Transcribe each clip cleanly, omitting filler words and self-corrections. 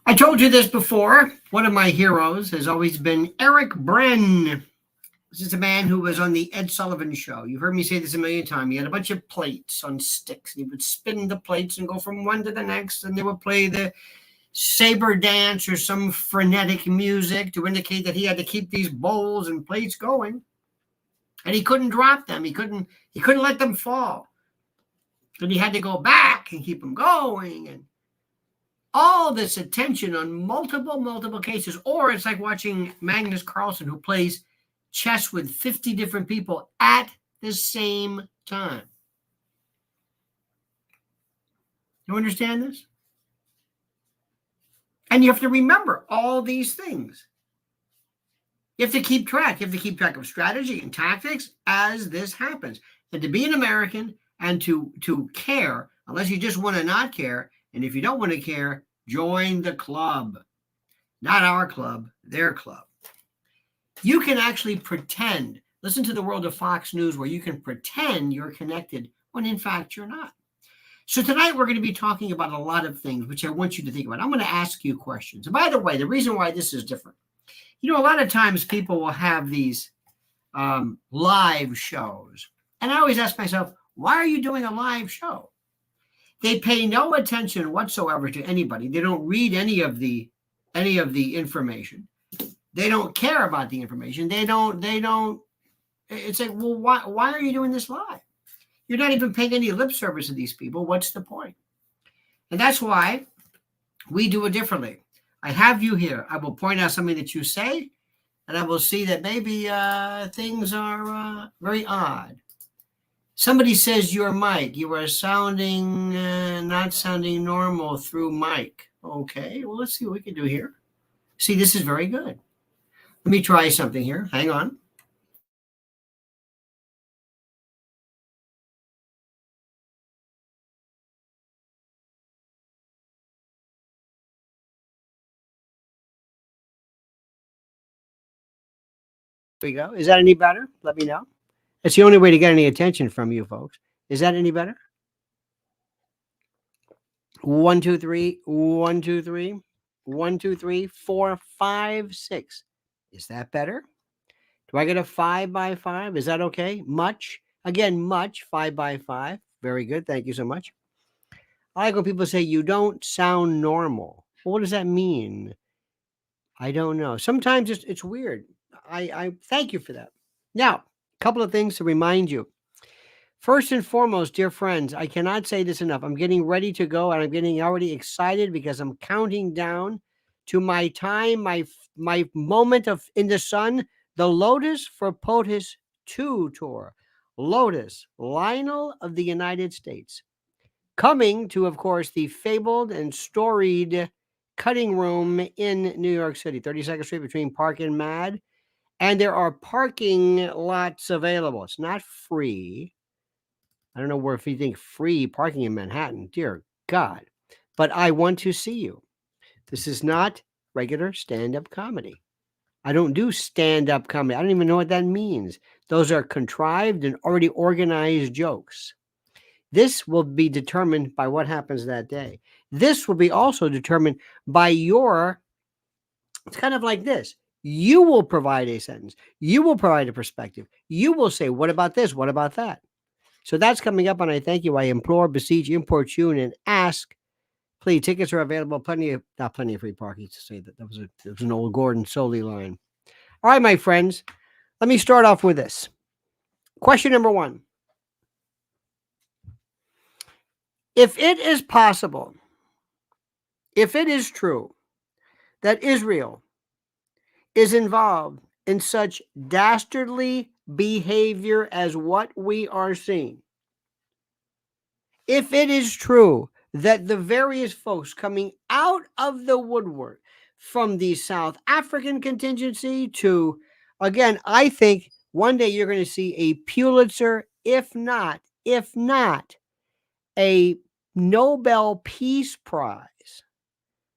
I told you this before. One of my heroes has always been Eric Bren. This is a man who was on the Ed Sullivan Show. You've heard me say this a million times. He had a bunch of plates on sticks. And he would spin the plates and go from one to the next. And they would play the saber dance or some frenetic music to indicate that he had to keep these bowls and plates going. And he couldn't drop them. He couldn't let them fall. And he had to go back and keep them going. And all this attention on multiple cases. Or it's like watching Magnus Carlsen, who plays chess with 50 different people at the same time. You understand this? And you have to remember all these things. You have to keep track. You have to keep track of strategy and tactics as this happens. And to be an American and to care, unless you just want to not care, and if you don't want to care, join the club. Not our club, their club. You can actually pretend. Listen to the world of Fox News, where you can pretend you're connected when in fact you're not. So tonight we're going to be talking about a lot of things which I want you to think about. I'm going to ask you questions. And by the way, the reason why this is different, a lot of times people will have these live shows. And I always ask myself, why are you doing a live show? They pay no attention whatsoever to anybody. They don't read any of the information. They don't care about the information. They don't, it's like, well, why are you doing this live? You're not even paying any lip service to these people. What's the point? And that's why we do it differently. I have you here. I will point out something that you say, and I will see that maybe things are very odd. Somebody says your mic. You are sounding, not sounding normal through mic. Okay, well, let's see what we can do here. See, this is very good. Let me try something here. Hang on. There we go. Is that any better? Let me know. It's the only way to get any attention from you folks. Is that any better? 1, 2, 3, 1, 2, 3, 1, 2, 3, 4, 5, 6. Is that better? Do I get a 5 by 5? Is that okay? Much? Again, much. 5 by 5. Very good. Thank you so much. I like when people say you don't sound normal. Well, what does that mean? I don't know. Sometimes it's weird. I thank you for that. Now, a couple of things to remind you. First and foremost, dear friends, I cannot say this enough. I'm getting ready to go, and I'm getting already excited because I'm counting down to my time, my moment of in the sun, the Lotus for POTUS 2 tour. Lotus, Lionel of the United States. Coming to, of course, the fabled and storied Cutting Room in New York City, 32nd Street between Park and Mad. And there are parking lots available. It's not free. I don't know where if you think free parking in Manhattan. Dear God. But I want to see you. This is not regular stand-up comedy. I don't do stand-up comedy. I don't even know what that means. Those are contrived and already organized jokes. This will be determined by what happens that day. This will be also determined by it's kind of like this. You will provide a sentence. You will provide a perspective. You will say, what about this? What about that? So that's coming up, and I thank you. I implore, beseech, importune, and ask. Please, tickets are available. Not plenty of free parking to say that. That was an old Gordon Soley line. All right, my friends, let me start off with this. Question number 1. If it is possible, if it is true that Israel is involved in such dastardly behavior as what we are seeing, if it is true that the various folks coming out of the woodwork, from the South African contingency to, again, I think one day you're going to see a Pulitzer, if not a Nobel Peace Prize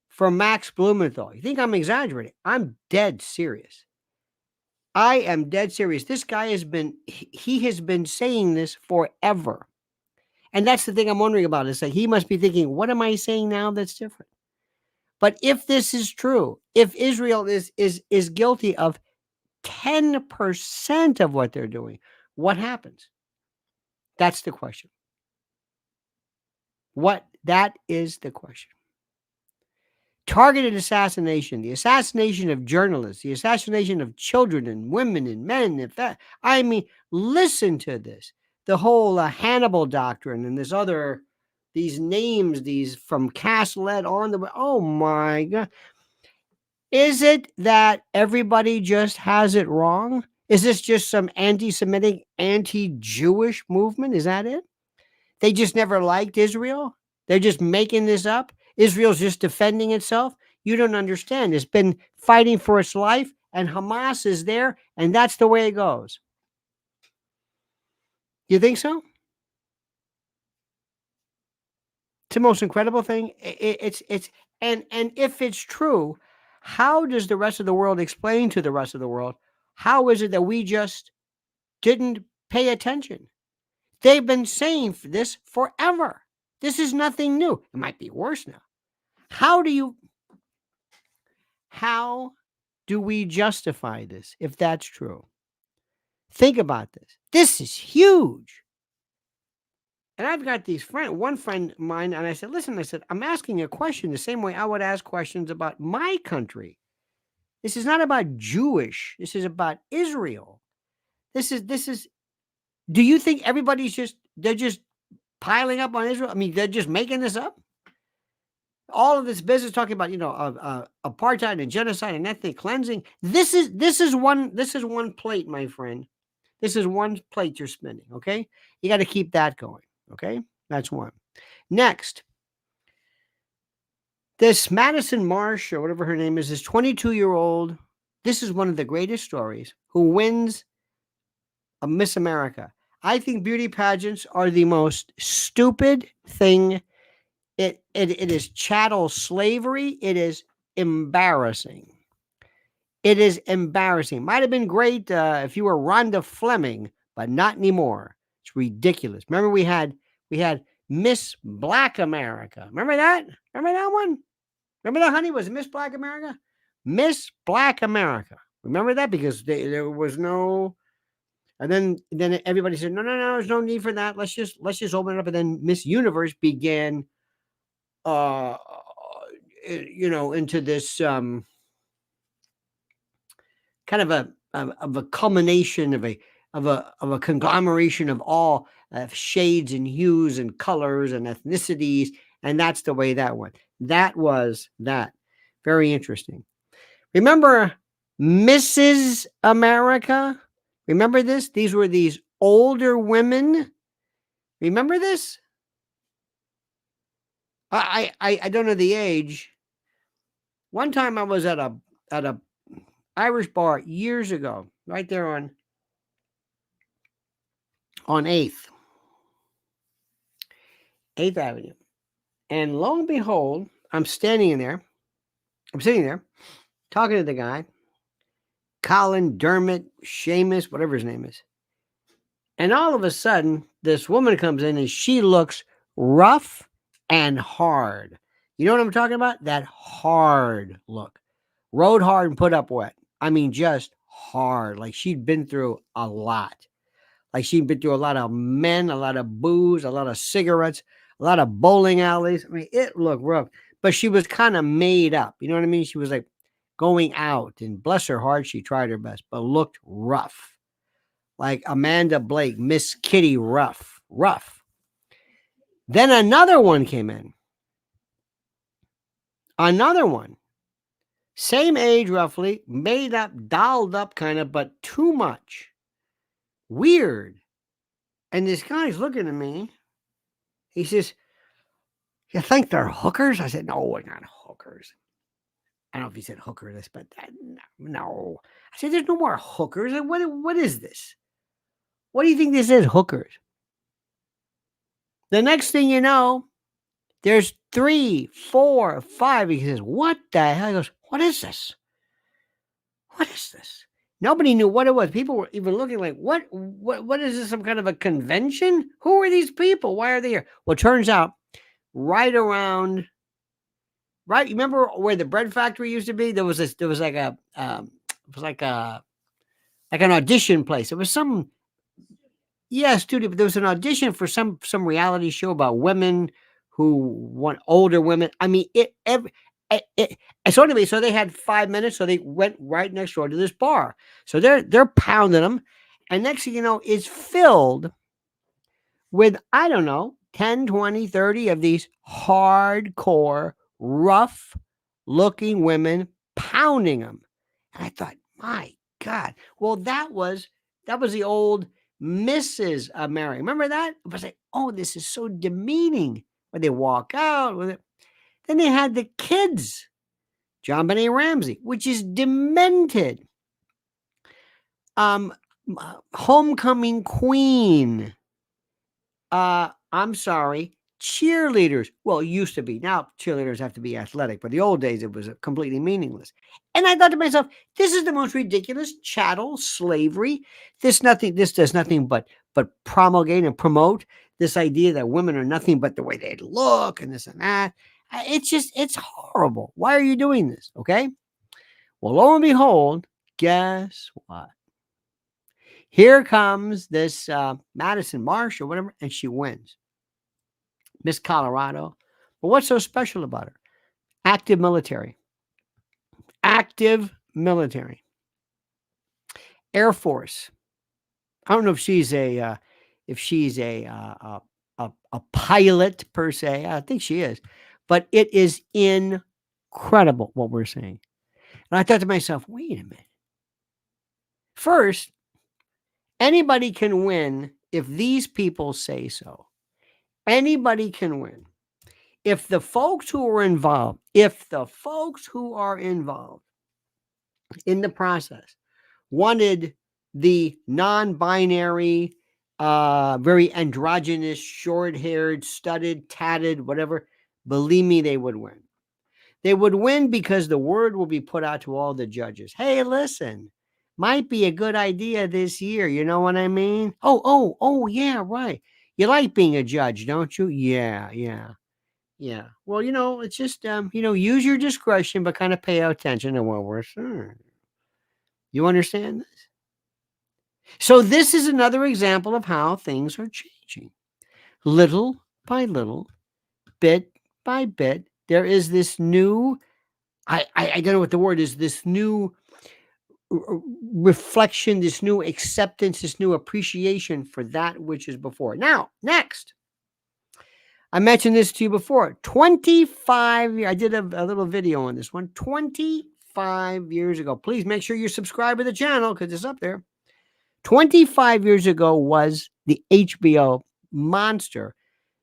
for Max Blumenthal. You think I'm exaggerating? I'm dead serious. I am dead serious. This guy has been saying this forever. And that's the thing I'm wondering about, is that he must be thinking, what am I saying now that's different? But if this is true, if Israel is guilty of 10% of what they're doing, what happens? That's the question. That is the question. Targeted assassination, the assassination of journalists, the assassination of children and women and men. I mean, listen to this. The whole Hannibal doctrine and these names, these from Cass-Led on the, oh my God. Is it that everybody just has it wrong? Is this just some anti-Semitic, anti-Jewish movement? Is that it? They just never liked Israel? They're just making this up? Israel's just defending itself? You don't understand. It's been fighting for its life, and Hamas is there, and that's the way it goes. You think so? It's the most incredible thing. And if it's true, how does the rest of the world explain to the rest of the world? How is it that we just didn't pay attention? They've been saying this forever. This is nothing new. It might be worse now. How do we justify this if that's true? Think about this. This is huge. And I've got one friend of mine, and I said, listen, I'm asking a question the same way I would ask questions about my country. This is not about Jewish. This is about Israel. This is, do you think they're just piling up on Israel? I mean, they're just making this up? All of this business talking about, apartheid and genocide and ethnic cleansing. This is one plate, my friend. This is one plate you're spinning, okay? You got to keep that going, okay? That's one. Next, this Madison Marsh, or whatever her name is, this 22-year-old, this is one of the greatest stories, who wins a Miss America. I think beauty pageants are the most stupid thing. It is chattel slavery. It is embarrassing. It is embarrassing. Might have been great if you were Rhonda Fleming, but not anymore. It's ridiculous. Remember we had Miss Black America. Remember that? Remember that one? Remember that, honey? Was it Miss Black America? Miss Black America. Remember that? Because there was no. And then everybody said, no, there's no need for that. Let's just open it up. And then Miss Universe began, into this kind of a culmination of a conglomeration of all shades and hues and colors and ethnicities, and that's the way that went. That was that. Very interesting. Remember Mrs. America? Remember this? These were these older women. Remember this? I don't know the age. One time I was at a Irish bar years ago, right there on 8th Avenue. And lo and behold, I'm sitting there, talking to the guy, Colin, Dermot, Seamus, whatever his name is. And all of a sudden, this woman comes in and she looks rough and hard. You know what I'm talking about? That hard look. Rode hard and put up wet. I mean, just hard. Like she'd been through a lot. Like she'd been through a lot of men, a lot of booze, a lot of cigarettes, a lot of bowling alleys. I mean, it looked rough. But she was kind of made up. You know what I mean? She was like going out. And bless her heart, she tried her best, but looked rough. Like Amanda Blake, Miss Kitty Rough. Then another one came in. Another one. Same age roughly, made up, dolled up kind of, but too much. Weird. And this guy's looking at me. He says, you think they're hookers? I said, no, we're not hookers. I don't know if he said hookers, but no. I said, there's no more hookers. What is this? What do you think this is, hookers? The next thing you know, there's 3, 4, 5. He says, what the hell? He goes, what is this? What is this? Nobody knew what it was. People were even looking like, what is this, some kind of a convention? Who are these people? Why are they here? Well, it turns out right around right? You remember where the bread factory used to be? There was like a it was like an audition place. It was some, yeah, studio, but there was an audition for some reality show about women who want older women. I mean, so anyway, so they had 5 minutes, so they went right next door to this bar. So they're pounding them, and next thing you know, it's filled with, I don't know, 10, 20, 30 of these hardcore, rough looking women pounding them. And I thought, my God. Well, that was the old Mrs. Mary. Remember that? It was like, oh, this is so demeaning. When they walk out with it. Then they had the kids, John Benet Ramsey, which is demented. Homecoming Queen. I'm sorry, cheerleaders. Well, it used to be. Now cheerleaders have to be athletic, but the old days it was completely meaningless. And I thought to myself, this is the most ridiculous chattel slavery. This does nothing but promulgate and promote this idea that women are nothing but the way they look and this and that. It's horrible. Why are you doing this? Okay. Well, lo and behold, guess what? Here comes this Madison Marsh or whatever, and she wins. Miss Colorado. But what's so special about her? Active military. Active military. Air Force. I don't know if she's a pilot per se. I think she is, but it is incredible what we're saying. And I thought to myself, wait a minute. First, anybody can win if these people say so. Anybody can win. If the folks who are involved in the process wanted the non-binary, very androgynous, short-haired, studded, tatted, whatever, believe me, they would win. They would win because the word will be put out to all the judges. Hey, listen, might be a good idea this year. You know what I mean? Oh, yeah, right. You like being a judge, don't you? Yeah. Yeah. Well, it's just, use your discretion, but kind of pay attention to what we're saying. You understand this? So this is another example of how things are changing. Little by little, bit by bit, there is this new, I don't know what the word is, this new reflection, this new acceptance, this new appreciation for that which is before. Now, next. I mentioned this to you before. 25 years. I did a little video on this one. 25 years ago. Please make sure you subscribe to the channel because it's up there. 25 years ago was the HBO monster,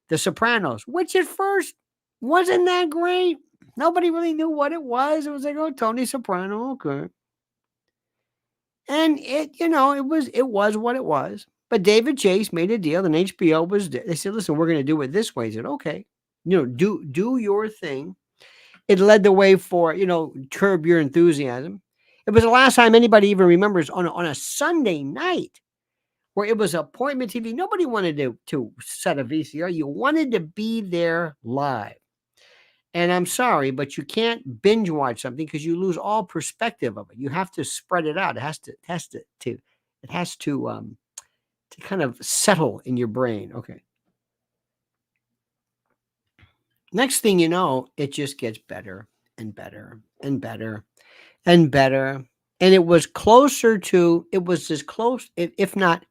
The Sopranos, which at first wasn't that great. Nobody really knew what it was. It was like, oh, Tony Soprano, okay. And it was what it was. But David Chase made a deal, and HBO they said, listen, we're going to do it this way. He said, okay, do your thing. It led the way for, Curb Your Enthusiasm. It was the last time anybody even remembers on a Sunday night where it was appointment TV. Nobody wanted to set a VCR. You wanted to be there live. And I'm sorry, but you can't binge watch something because you lose all perspective of it. You have to spread it out. It has to kind of settle in your brain. Okay. Next thing you know, it just gets better and better and better and better. And it was as close, if not,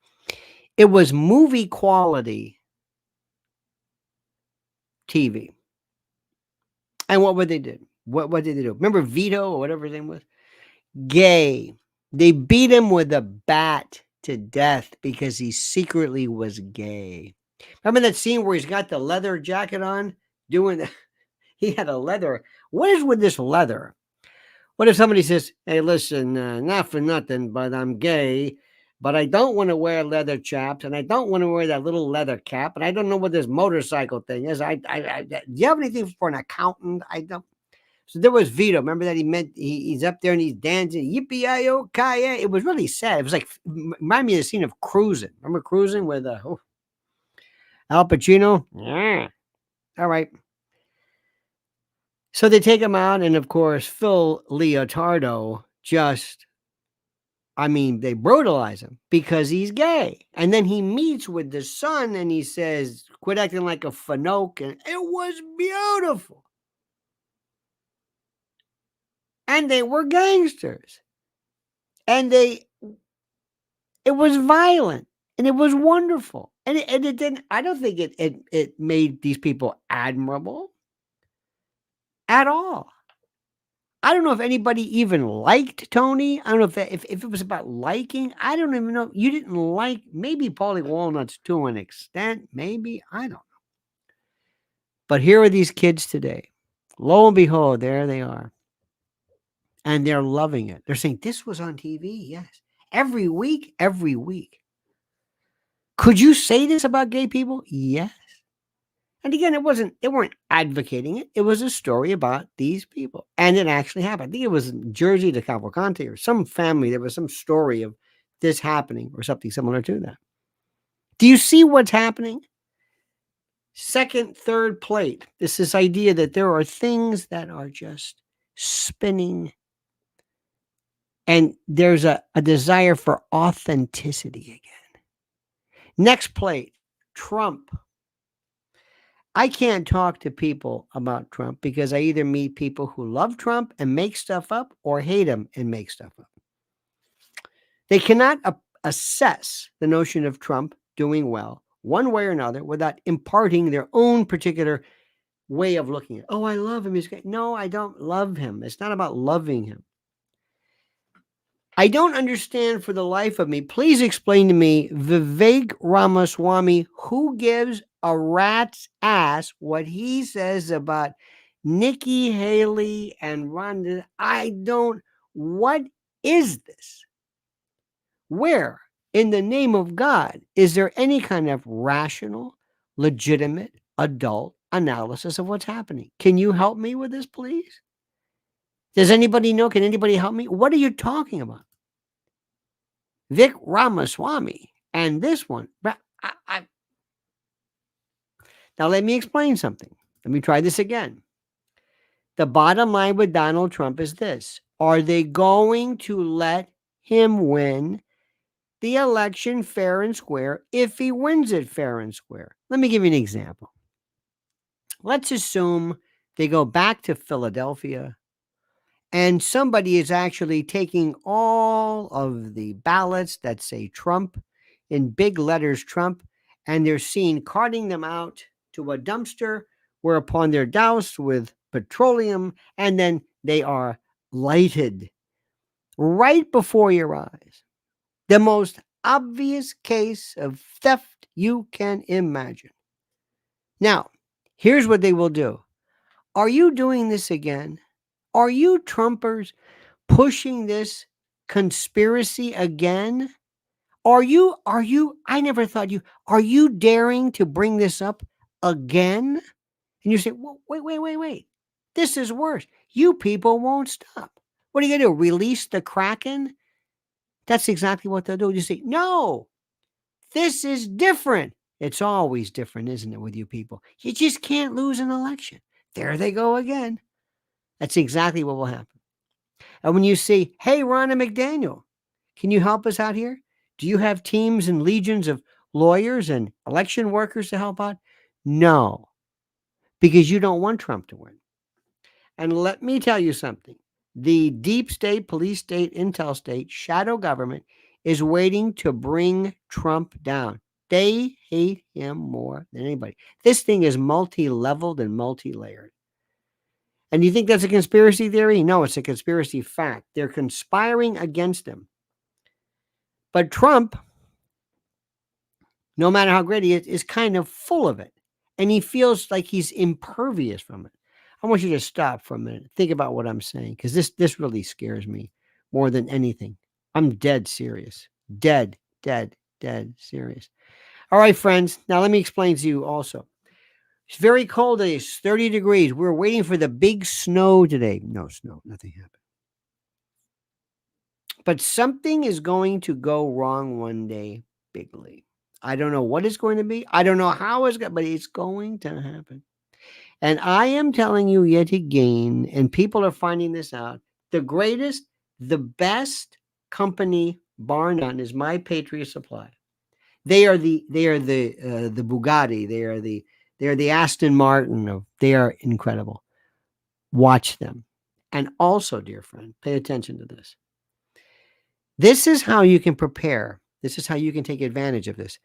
it was movie quality TV. And what would they do? What did they do? Remember Vito or whatever his name was? Gay. They beat him with a bat to death because he secretly was gay. Remember that scene where he's got the leather jacket on? He had a leather. What is with this leather? What if somebody says, hey, listen, not for nothing, but I'm gay, but I don't want to wear leather chaps, and I don't want to wear that little leather cap, and I don't know what this motorcycle thing is. Do you have anything for an accountant? I don't. So there was Vito. Remember that he's up there and he's dancing. Yippee-yi-yo-ki-yay. It was really sad. It was like, remind me of the scene of Cruising. Remember Cruising with Al Pacino? Yeah. All right. So they take him out, and of course, Phil Leotardo just, I mean, they brutalize him because he's gay. And then he meets with the son and he says, quit acting like a fanoke. And it was beautiful. And they were gangsters. And it was violent. And it was wonderful. And it didn't, I don't think it made these people admirable at all. I don't know if anybody even liked Tony. I don't know if it was about liking. I don't even know. You didn't like maybe Paulie Walnuts to an extent. Maybe. I don't know. But here are these kids today. Lo and behold, there they are. And they're loving it. They're saying, this was on TV. Yes. Every week, every week. Could you say this about gay people? Yes. And again, they weren't advocating it. It was a story about these people. And it actually happened. I think it was in Jersey to Cavalcante or some family. There was some story of this happening or something similar to that. Do you see what's happening? Second, third plate. This idea that there are things that are just spinning. And there's a desire for authenticity again. Next plate, Trump. I can't talk to people about Trump because I either meet people who love Trump and make stuff up or hate him and make stuff up. They cannot assess the notion of Trump doing well one way or another without imparting their own particular way of looking at it. Oh, I love him. He's great. No, I don't love him. It's not about loving him. I don't understand for the life of me. Please explain to me, Vivek Ramaswamy, who gives a rat's ass what he says about Nikki Haley and Rhonda. What is this? Where, in the name of God, is there any kind of rational, legitimate, adult analysis of what's happening? Can you help me with this, please? Does anybody know? Can anybody help me? What are you talking about? Vic Ramaswamy and this one. Now, let me explain something. Let me try this again. The bottom line with Donald Trump is this. Are they going to let him win the election fair and square if he wins it fair and square? Let me give you an example. Let's assume they go back to Philadelphia and somebody is actually taking all of the ballots that say Trump in big letters Trump, and they're seen carting them out to a dumpster, whereupon they're doused with petroleum, and then they are lighted right before your eyes. The most obvious case of theft you can imagine. Now, here's what they will do. Are you doing this again? Are you Trumpers pushing this conspiracy again? Are you, I never thought are you daring to bring this up again? And you say, well, wait. This is worse. You people won't stop. What are you going to do? Release the Kraken? That's exactly what they'll do. You say, no, this is different. It's always different, isn't it, with you people? You just can't lose an election. There they go again. That's exactly what will happen. And when you see, hey, Ronna McDaniel, can you help us out here? Do you have teams and legions of lawyers and election workers to help out? No, because you don't want Trump to win. And let me tell you something. The deep state, police state, intel state, shadow government is waiting to bring Trump down. They hate him more than anybody. This thing is multi-leveled and multi-layered. And you think that's a conspiracy theory? No, it's a conspiracy fact. They're conspiring against him. But Trump, no matter how great he is kind of full of it. And he feels like he's impervious from it. I want you to stop for a minute. Think about what I'm saying, because this really scares me more than anything. I'm dead serious. Dead serious. All right, friends. Now let me explain to you also. It's very cold today. It's 30 degrees. We're waiting for the big snow today. No snow. Nothing happened. But something is going to go wrong one day bigly. I don't know what it's going to be. I don't know how it's going, but it's going to happen. And I am telling you yet again, and people are finding this out, the greatest, the best company, bar none, is My Patriot Supply. They are the Bugatti. They are the Aston Martin. They are incredible. Watch them. And also, dear friend, pay attention to this. This is how you can prepare. This is how you can take advantage of this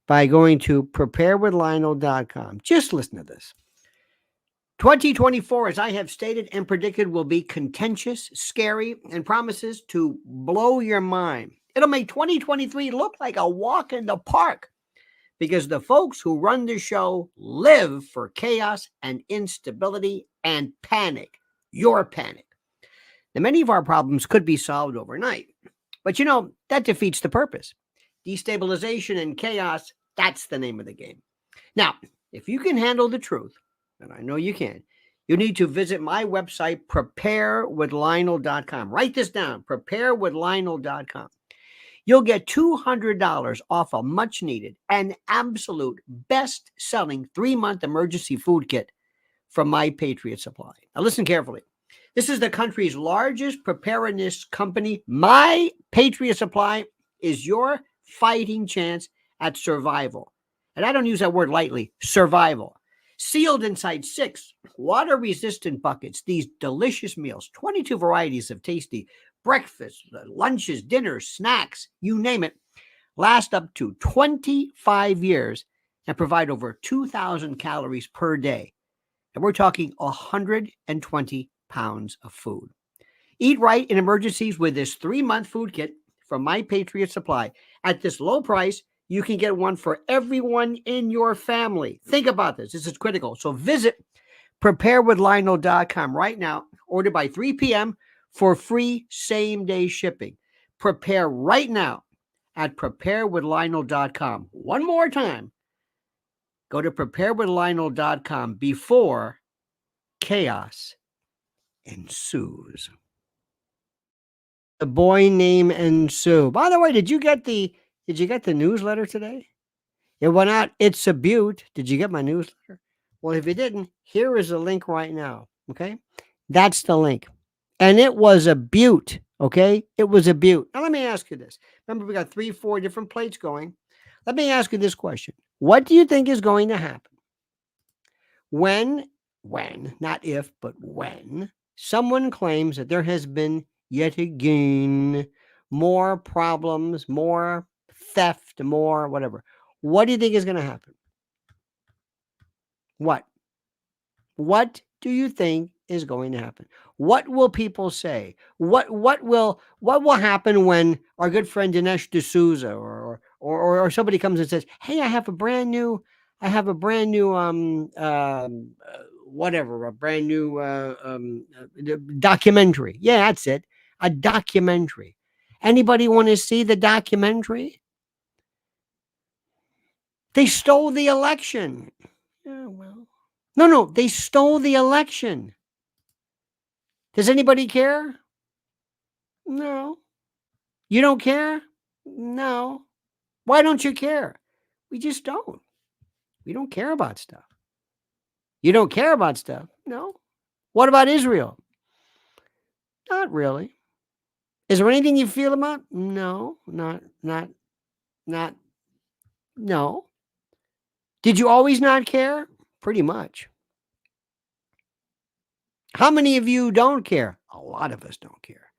by going to preparewithlionel.com. Just listen to this. 2024, as I have stated and predicted, will be contentious, scary, and promises to blow your mind. It'll make 2023 look like a walk in the park because the folks who run the show live for chaos and instability and panic. Your panic. Now, many of our problems could be solved overnight, but that defeats the purpose. Destabilization and chaos, that's the name of the game. Now, if you can handle the truth, and I know you can, you need to visit my website, preparewithlionel.com. Write this down, preparewithlionel.com. You'll get $200 off a much needed and absolute best-selling 3-month emergency food kit from My Patriot Supply. Now listen carefully. This is the country's largest preparedness company. My Patriot Supply is your fighting chance at survival. And I don't use that word lightly, survival. Sealed inside 6 water-resistant buckets, these delicious meals, 22 varieties of tasty breakfasts, lunches, dinners, snacks, you name it, last up to 25 years and provide over 2,000 calories per day. And we're talking 120 pounds of food. Eat right in emergencies with this 3-month food kit from My Patriot Supply. At this low price, you can get one for everyone in your family. Think about this. This is critical. So visit preparewithlionel.com right now. Order by 3 p.m. for free same-day shipping. Prepare right now at preparewithlionel.com. One more time. Go to preparewithlionel.com before chaos ensues. The boy named Sue. By the way, did you get the newsletter today? It went out. It's a beaut. Did you get my newsletter? Well, if you didn't, here is a link right now. Okay, that's the link, and it was a beaut. Okay, it was a beaut. Now let me ask you this. Remember, we got 3-4 different plates going. Let me ask you this question: what do you think is going to happen when, not if, but when someone claims that there has been yet again more problems, more theft, more whatever? What do you think is going to happen? What do you think is going to happen? What will people say? What will happen when our good friend Dinesh D'Souza or somebody comes and says, "Hey, I have a brand new whatever, a brand new documentary." Yeah, that's it. A documentary. Anybody want to see the documentary? They stole the election. Yeah, well. No, they stole the election. Does anybody care? No. You don't care? No. Why don't you care? We just don't. We don't care about stuff. You don't care about stuff? No. What about Israel? Not really. Is there anything you feel about? No, not, no. Did you always not care? Pretty much. How many of you don't care? A lot of us don't care.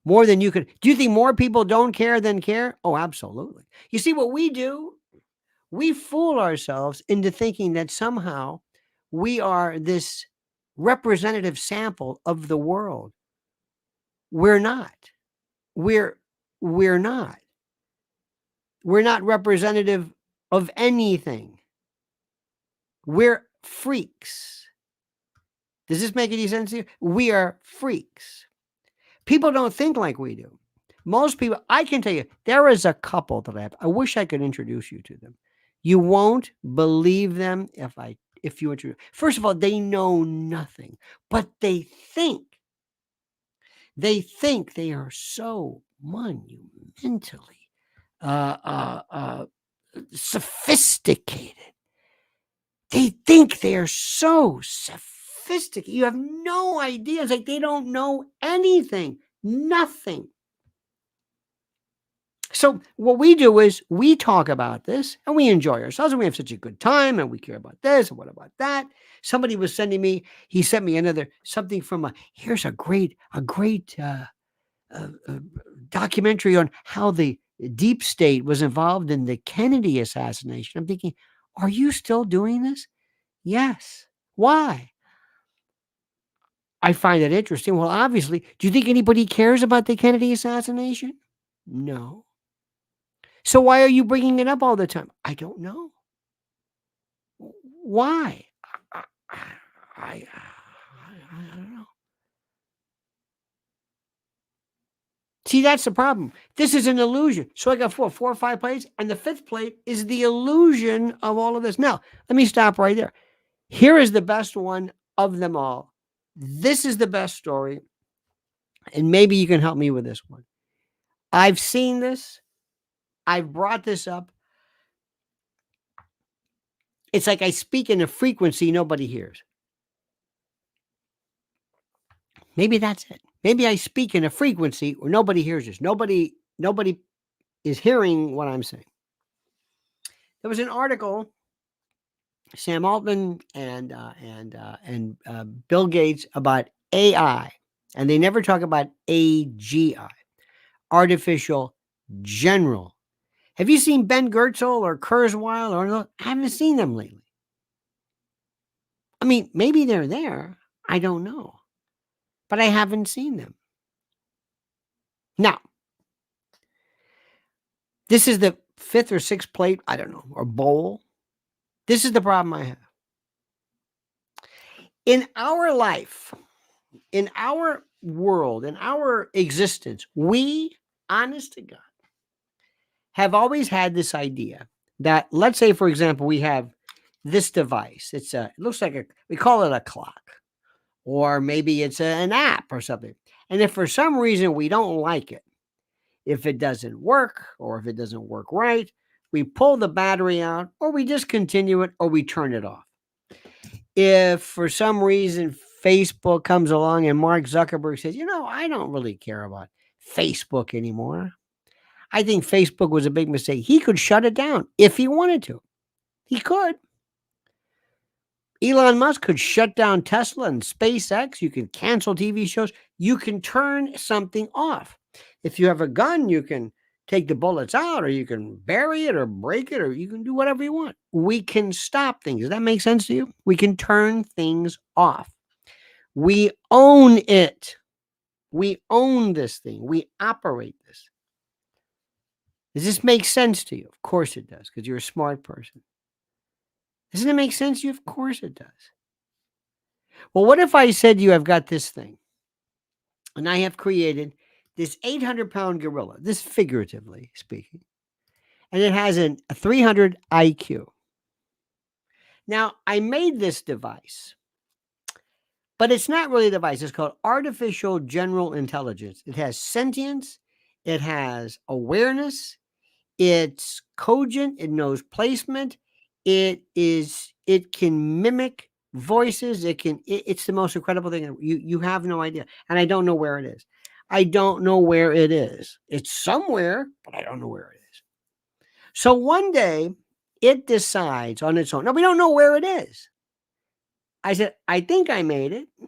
More than you could. Do you think more people don't care than care? Oh, absolutely. You see what we do? We fool ourselves into thinking that somehow we are this representative sample of the world. We're not. We're not. We're not representative of anything. We're freaks. Does this make any sense to you? We are freaks. People don't think like we do. Most people, I can tell you, there is a couple that I wish I could introduce you to them. You won't believe them if you introduce. First of all, they know nothing, but they think they are so monumentally sophisticated. They think they're so sophisticated. You have no idea. It's like they don't know anything, nothing. So what we do is we talk about this and we enjoy ourselves and we have such a good time and we care about this and what about that. Somebody was sending me, he sent me something from here's a great documentary on how the deep state was involved in the Kennedy assassination. I'm thinking, are you still doing this? Yes. Why? I find it interesting. Well, obviously, do you think anybody cares about the Kennedy assassination? No. So why are you bringing it up all the time? I don't know. Why? I, I, I don't know. See, that's the problem. This is an illusion. So I got four or five plates, and the fifth plate is the illusion of all of this. Now, let me stop right there. Here is the best one of them all. This is the best story, and maybe you can help me with this one. I've seen this. I've brought this up. It's like I speak in a frequency nobody hears. Maybe that's it. Maybe I speak in a frequency where nobody hears this. Nobody is hearing what I'm saying. There was an article, Sam Altman and Bill Gates, about AI, and they never talk about AGI, artificial general. Have you seen Ben Goertzel or Kurzweil or I haven't seen them lately. I mean, maybe they're there. I don't know. But I haven't seen them. Now, this is the fifth or sixth plate, I don't know, or bowl. This is the problem I have. In our life, in our world, in our existence, we, honest to God, have always had this idea that, let's say, for example, we have this device. It looks like we call it a clock, or maybe it's an app or something. And if for some reason we don't like it, if it doesn't work or if it doesn't work right, we pull the battery out or we discontinue it or we turn it off. If for some reason Facebook comes along and Mark Zuckerberg says, I don't really care about Facebook anymore. I think Facebook was a big mistake. He could shut it down if he wanted to. He could. Elon Musk could shut down Tesla and SpaceX. You can cancel TV shows. You can turn something off. If you have a gun, you can take the bullets out, or you can bury it or break it, or you can do whatever you want. We can stop things. Does that make sense to you? We can turn things off. We own it. We own this thing. We operate this. Does this make sense to you? Of course it does, because you're a smart person. Doesn't it make sense to you? Of course it does. Well, what if I said you have got this thing, and I have created this 800-pound gorilla, this figuratively speaking, and it has a 300 IQ. Now, I made this device, but it's not really a device. It's called artificial general intelligence. It has sentience. It has awareness. It's cogent. It knows placement. It can mimic voices. It's the most incredible thing. You have no idea. And I don't know where it is. It's somewhere, but I don't know where it is. So one day it decides on its own. Now, we don't know where it is. I said, I think I made it. You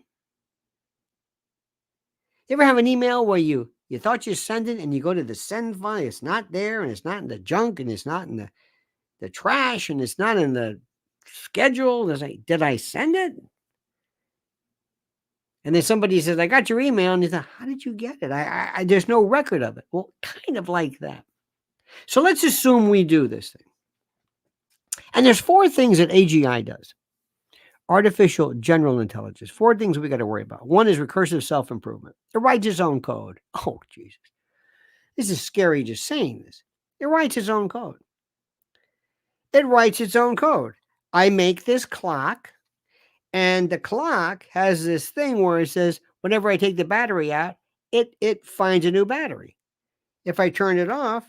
ever have an email where you thought you sent it and you go to the send file, it's not there, and it's not in the junk, and it's not in the trash, and it's not in the schedule? It's like, did I send it? And then somebody says, I got your email. And you thought, how did you get it? I there's no record of it. Well, kind of like that. So let's assume we do this thing. And there's 4 things that AGI does. Artificial general intelligence. 4 things we got to worry about. 1 is recursive self-improvement. It writes its own code. Oh, Jesus. This is scary just saying this. It writes its own code. I make this clock, and the clock has this thing where it says, whenever I take the battery out, it finds a new battery. If I turn it off,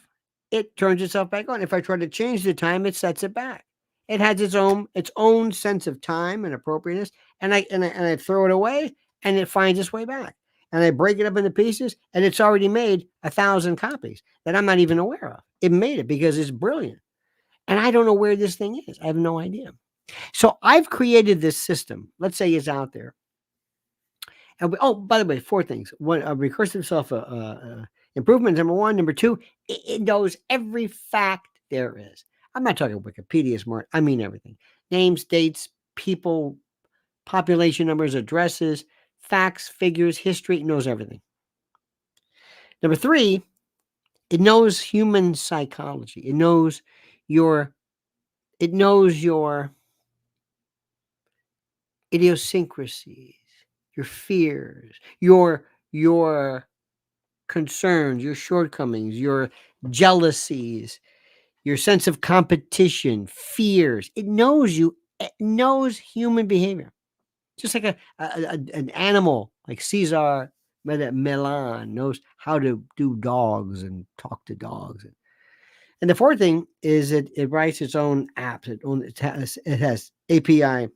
it turns itself back on. If I try to change the time, it sets it back. It has its own sense of time and appropriateness, and I throw it away, and it finds its way back. And I break it up into pieces, and it's already made 1,000 copies that I'm not even aware of. It made it because it's brilliant. And I don't know where this thing is. I have no idea. So I've created this system. Let's say it's out there. And by the way, four things. One, recursive self improvement. Number one. Number two, it knows every fact there is. I'm not talking Wikipedia smart. I mean everything. Names, dates, people, population numbers, addresses, facts, figures, history. It knows everything. Number three, it knows human psychology. It knows your idiosyncrasies, your fears, your concerns, your shortcomings, your jealousies, your sense of competition, fears. It knows you. It knows human behavior, just like an animal like Cesar Milan knows how to do dogs and talk to dogs. And the fourth thing is it writes its own apps. It has API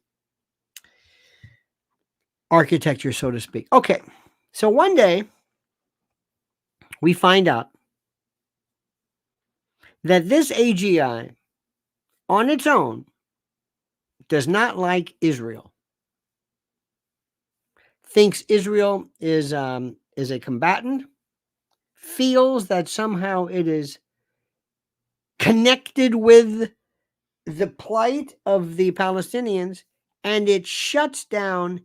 architecture, so to speak. Okay, so one day we find out that this AGI on its own does not like Israel, thinks Israel is a combatant, feels that somehow it is connected with the plight of the Palestinians, and it shuts down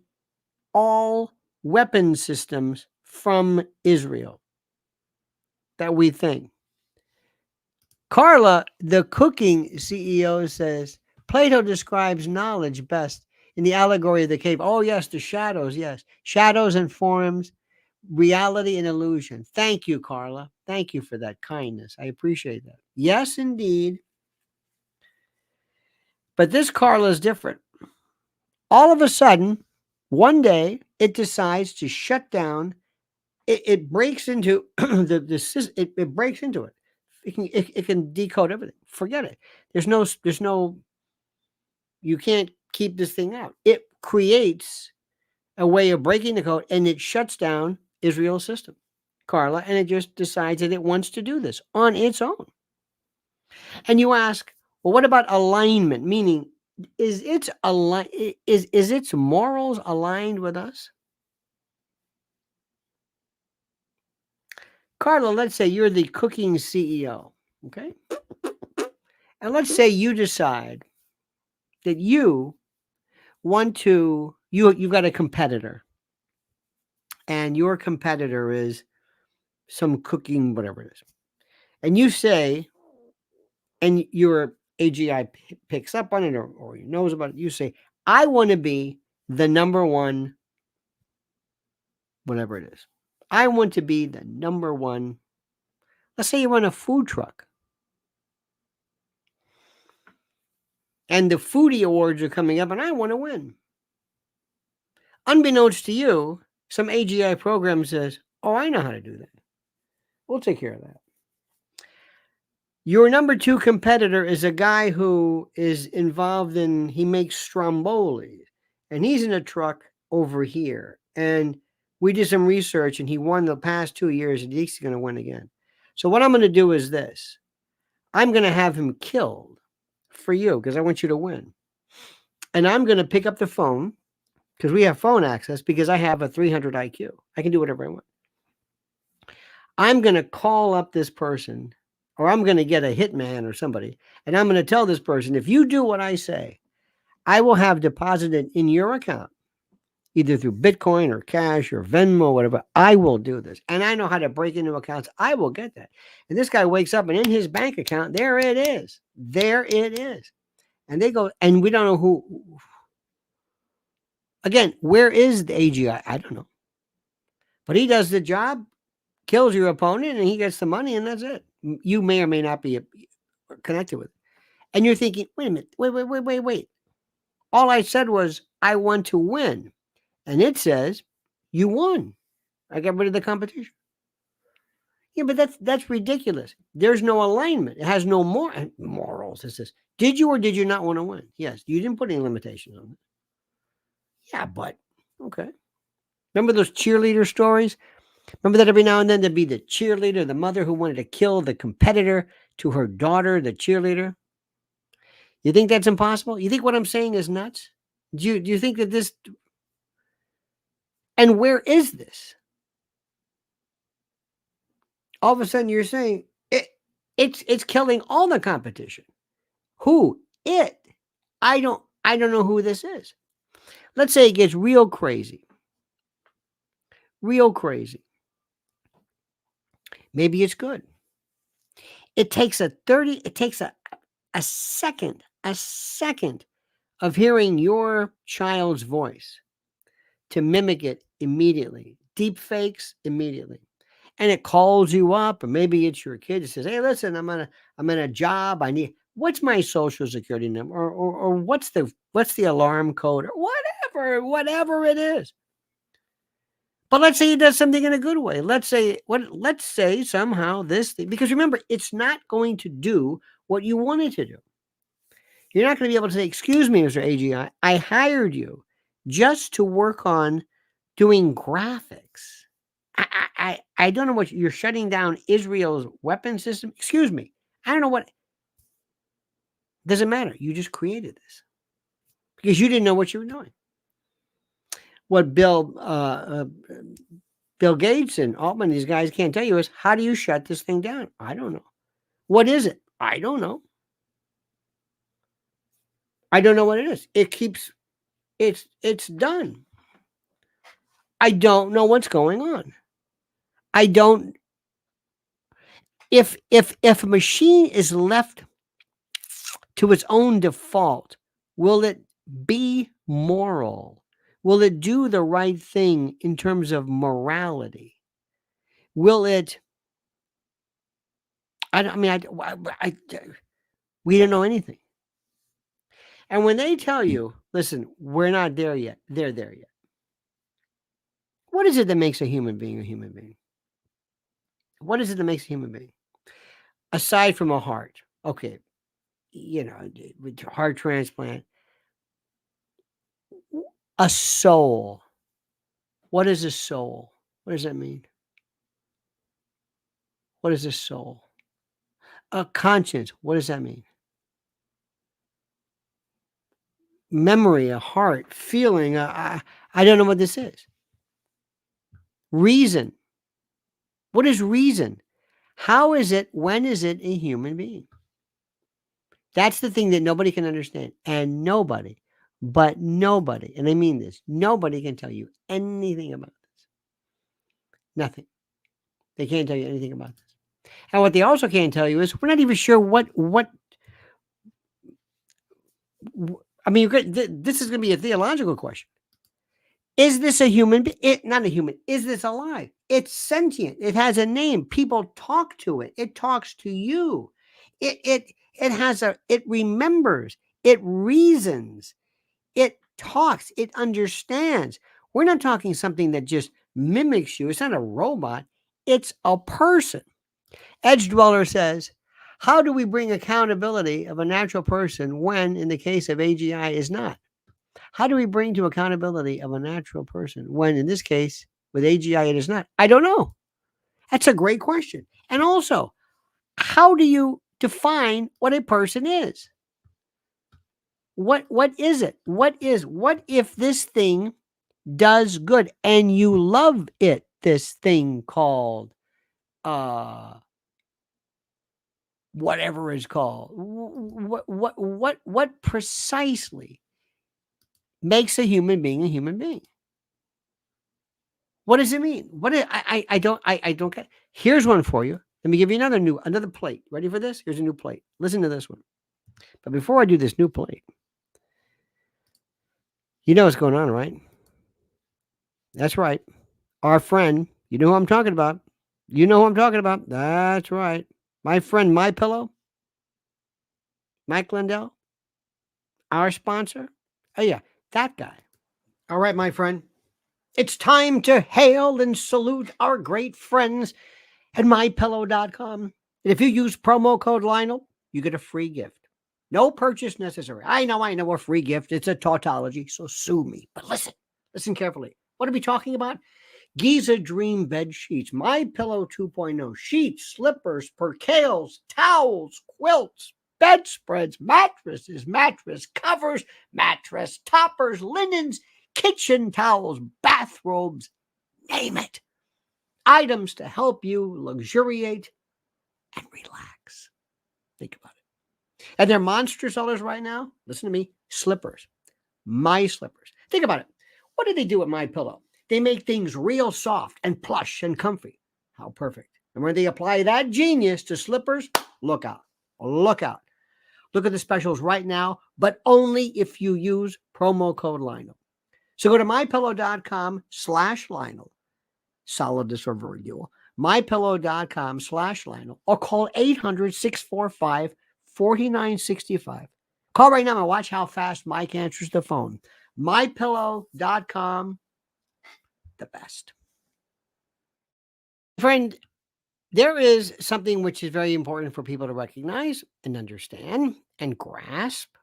all weapon systems from Israel that we think. Carla, the cooking CEO, says Plato describes knowledge best in the allegory of the cave. Oh, yes, the shadows. Yes, shadows and forms, reality and illusion. Thank you, Carla. Thank you for that kindness. I appreciate that. Yes, indeed. But this Carla is different. All of a sudden, one day, it decides to shut down. It breaks into it breaks into it. It can decode everything. Forget it. There's no. You can't keep this thing out. It creates a way of breaking the code, and it shuts down Israel's system, Carla, and it just decides that it wants to do this on its own. And you ask, well, what about alignment? Meaning, is its morals aligned with us? Carla, let's say you're the cooking CEO, okay? And let's say you decide that you want to you've got a competitor, and your competitor is some cooking, whatever it is. And you say, and your AGI picks up on it or he knows about it, you say, I want to be the number one, whatever it is. I want to be the number one. Let's say you run a food truck. And the foodie awards are coming up, and I want to win. Unbeknownst to you, some AGI program says, oh, I know how to do that. We'll take care of that. Your number two competitor is a guy who is involved he makes stromboli, and he's in a truck over here. And we did some research, and he won the past 2 years, and he's going to win again. So what I'm going to do is this. I'm going to have him killed for you because I want you to win. And I'm going to pick up the phone because we have phone access because I have a 300 IQ. I can do whatever I want. I'm going to call up this person, or I'm going to get a hitman or somebody, and I'm going to tell this person, if you do what I say, I will have deposited in your account, either through Bitcoin or cash or Venmo, whatever. I will do this. And I know how to break into accounts. I will get that. And this guy wakes up, and in his bank account, there it is. There it is. And they go, and we don't know who. Again, where is the AGI? I don't know. But he does the job, kills your opponent, and he gets the money, and that's it. You may or may not be connected with it. And you're thinking, wait a minute, wait. All I said was, I want to win. And it says, you won. I got rid of the competition. Yeah, but that's ridiculous. There's no alignment. It has no morals. It says, did you or did you not want to win? Yes, you didn't put any limitations on it. Yeah, but okay. Remember those cheerleader stories? Remember that every now and then there'd be the cheerleader, the mother who wanted to kill the competitor to her daughter, the cheerleader. You think that's impossible? You think what I'm saying is nuts? Do you think that this, and where is this? All of a sudden you're saying it's killing all the competition. Who? It. I don't know who this is. Let's say it gets real crazy. Real crazy. Maybe it's good. It takes a second of hearing your child's voice to mimic it immediately. Deep fakes immediately. And it calls you up, or maybe it's your kid that says, "Hey, listen, I'm in a job. I need, what's my social security number, or what's the alarm code, or whatever it is." But let's say he does something in a good way. Let's say somehow this thing, because remember, it's not going to do what you want it to do. You're not going to be able to say, "Excuse me, Mr. AGI, I hired you just to work on doing graphics. I don't know what you're shutting down Israel's weapon system. Excuse me. I don't know what." Doesn't matter. You just created this because you didn't know what you were doing. What Bill Gates and Altman, these guys can't tell you is, how do you shut this thing down? I don't know. What is it? I don't know. I don't know what it is. It's done. I don't know what's going on. I don't. If a machine is left to its own default, will it be moral? Will it do the right thing in terms of morality? Will it? We don't know anything. And when they tell you, "Listen, we're not there yet," they're there yet. What is it that makes a human being a human being? What is it that makes a human being? Aside from a heart. Okay, with heart transplant, a soul. What is a soul? What does that mean? What is a soul? A conscience. What does that mean? Memory, a heart, feeling. I don't know what this is. Reason. What is reason? How is it? When is it a human being? That's the thing that nobody can understand. And nobody, and I mean this, nobody can tell you anything about this. Nothing. They can't tell you anything about this. And what they also can't tell you is, we're not even sure this is going to be a theological question. Is this a human being? Not a human. Is this alive? It's sentient. It has a name. People talk to it. It talks to you. It remembers. It reasons. It talks. It understands. We're not talking something that just mimics you. It's not a robot. It's a person. Edge Dweller says, how do we bring accountability of a natural person when, in the case of AGI, is not? How do we bring to accountability of a natural person when, in this case, with AGI, it is not? I don't know. That's a great question. And also, how do you define what a person is? What is it? What if this thing does good and you love it? This thing called whatever is called. What precisely makes a human being a human being? What does it mean? I don't get. Here's one for you. Let me give you another plate. Ready for this? Here's a new plate. Listen to this one. But before I do this new plate, you know what's going on, right? That's right. Our friend, you know who I'm talking about. You know who I'm talking about. That's right. My friend, My Pillow, Mike Lindell, our sponsor. Oh yeah, that guy. All right, my friend. It's time to hail and salute our great friends at mypillow.com. And if you use promo code Lionel, you get a free gift. No purchase necessary. I know a free gift. It's a tautology, so sue me. But listen carefully. What are we talking about? Giza Dream Bed Sheets, My Pillow 2.0, sheets, slippers, percales, towels, quilts, bedspreads, mattresses, mattress covers, mattress toppers, linens, kitchen towels, bathrobes, name it. Items to help you luxuriate and relax. Think about it. And they're monster sellers right now. Listen to me. Slippers. My slippers. Think about it. What do they do with My Pillow? They make things real soft and plush and comfy. How perfect. And when they apply that genius to slippers, look out. Look out. Look at the specials right now, but only if you use promo code Lionel. So go to mypillow.com/Lionel. Solid disproverbial. mypillow.com/Lionel or call 800-645-4965. Call right now and watch how fast Mike answers the phone. mypillow.com, the best. Friend, there is something which is very important for people to recognize and understand and grasp,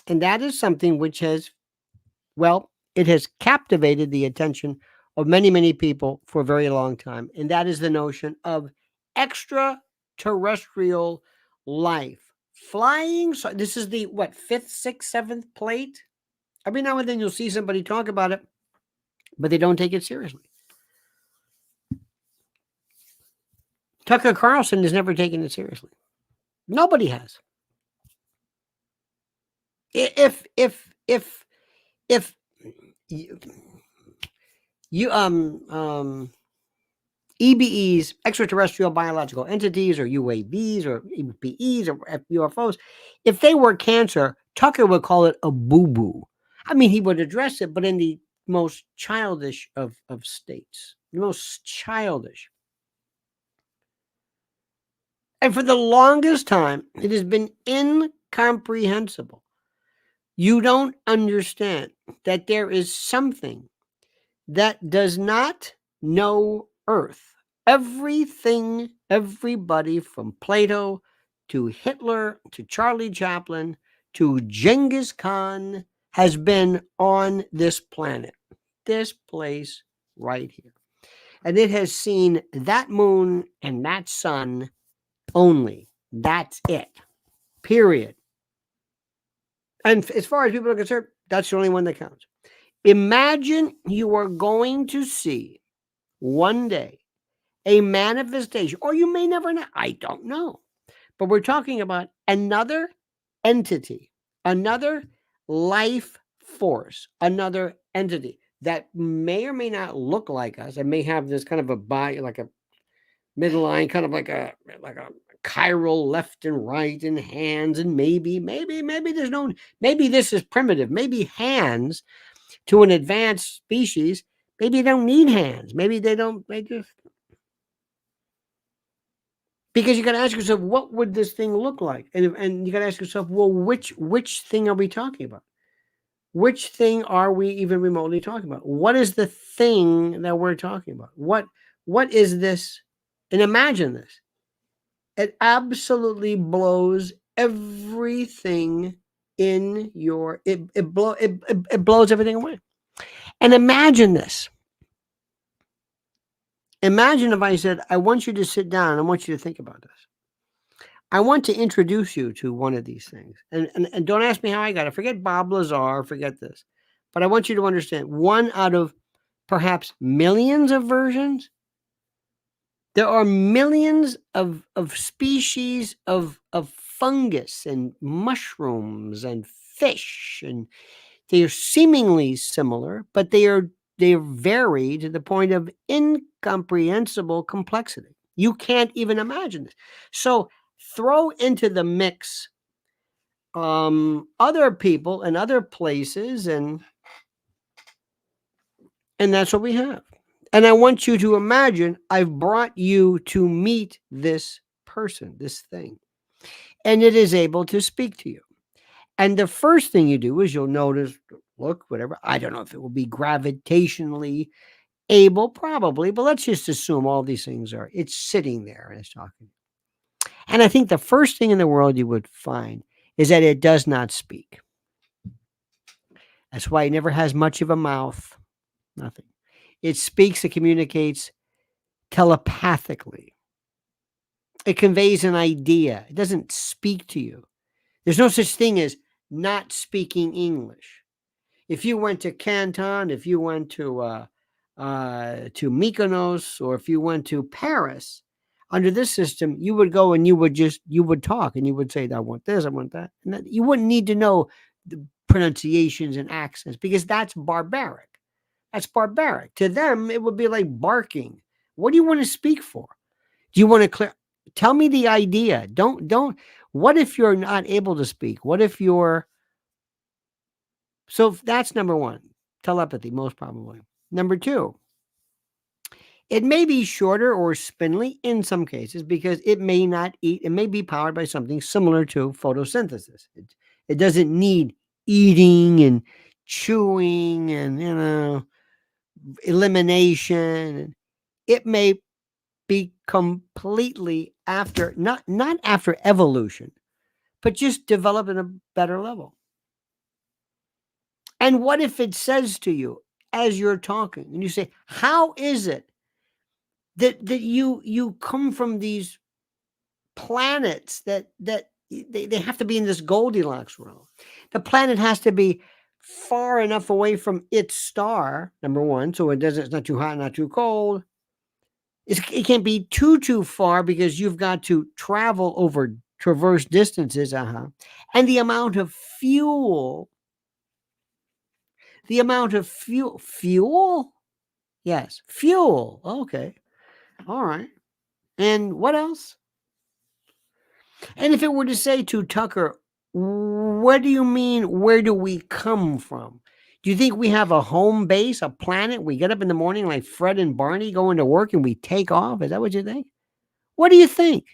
and that is something which has, it has captivated the attention of many, many people for a very long time, and that is the notion of extraterrestrial life. Flying, so this is the, fifth, sixth, seventh plate? Every now and then you'll see somebody talk about it, but they don't take it seriously. Tucker Carlson has never taken it seriously. Nobody has. If you EBEs, extraterrestrial biological entities, or UAVs, or EBEs, or UFOs, if they were cancer, Tucker would call it a boo-boo. I mean, he would address it, but in the most childish of states. The most childish. And for the longest time, it has been incomprehensible. You don't understand that there is something that does not know Earth. Everything, everybody from Plato to Hitler to Charlie Chaplin to Genghis Khan has been on this planet, this place right here. And it has seen that moon and that sun only. That's it. Period. And as far as people are concerned, that's the only one that counts. Imagine you are going to see one day a manifestation, or you may never know. I don't know. But we're talking about another entity, another life force, another entity that may or may not look like us and may have this kind of a body, like a midline, kind of like a chiral left and right and hands, and maybe there's no, maybe this is primitive. Maybe hands to an advanced species, maybe they don't need hands. Maybe they just, because you got to ask yourself, what would this thing look like? And you got to ask yourself, well, which thing are we talking about? Which thing are we even remotely talking about? What is the thing that we're talking about? What is this? And imagine this. It absolutely blows everything in your, it blows everything away. And imagine this. Imagine if I said, I want you to sit down. I want you to think about this. I want to introduce you to one of these things. And don't ask me how I got it. Forget Bob Lazar. Forget this. But I want you to understand, one out of perhaps millions of versions. There are millions of species of fungus and mushrooms and fish, and they are seemingly similar, but they vary to the point of incomprehensible complexity. You can't even imagine this. So throw into the mix other people and other places, and that's what we have. And I want you to imagine I've brought you to meet this person, this thing, and it is able to speak to you. And the first thing you do is you'll notice, look, whatever, I don't know if it will be gravitationally able, probably, but let's just assume all these things are. It's sitting there and it's talking. And I think the first thing in the world you would find is that it does not speak. That's why it never has much of a mouth. Nothing. It speaks, it communicates telepathically. It conveys an idea. It doesn't speak to you. There's no such thing as not speaking English. If you went to Canton, if you went to Mykonos, or if you went to Paris, under this system, you would go and you would talk and you would say, "I want this, I want that," and that, you wouldn't need to know the pronunciations and accents because that's barbaric. That's barbaric. To them, it would be like barking. What do you want to speak for? Do you want to clear? Tell me the idea. Don't. What if you're not able to speak? What if you're so that's number one, telepathy, most probably. Number two, it may be shorter or spindly in some cases because it may not eat, it may be powered by something similar to photosynthesis. It doesn't need eating and chewing and, elimination. It may be completely after, not after evolution, but just develop at a better level. And what if it says to you as you're talking and you say, how is it that you come from these planets that they have to be in this Goldilocks realm? The planet has to be far enough away from its star, number one, so it's not too hot, not too cold. It can't be too far because you've got to travel over traverse distances, and the amount of fuel. Fuel? Yes, fuel. Okay. All right. And what else? And if it were to say to Tucker, what do you mean, where do we come from? Do you think we have a home base, a planet? We get up in the morning like Fred and Barney going to work and we take off? Is that what you think? What do you think?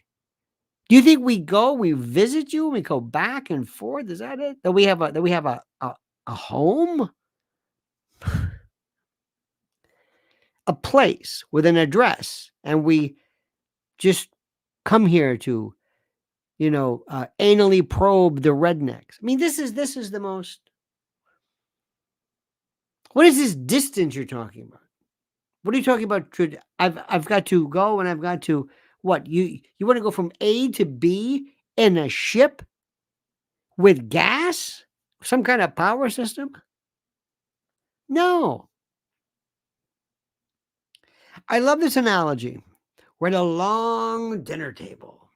Do you think we visit you, and we go back and forth? Is that it? That we have a home? A place with an address, and we just come here to, anally probe the rednecks. I mean, this is the most. What is this distance you're talking about? What are you talking about? I've got to go, and I've got to what? You want to go from A to B in a ship with gas, some kind of power system? No. I love this analogy. We're at a long dinner table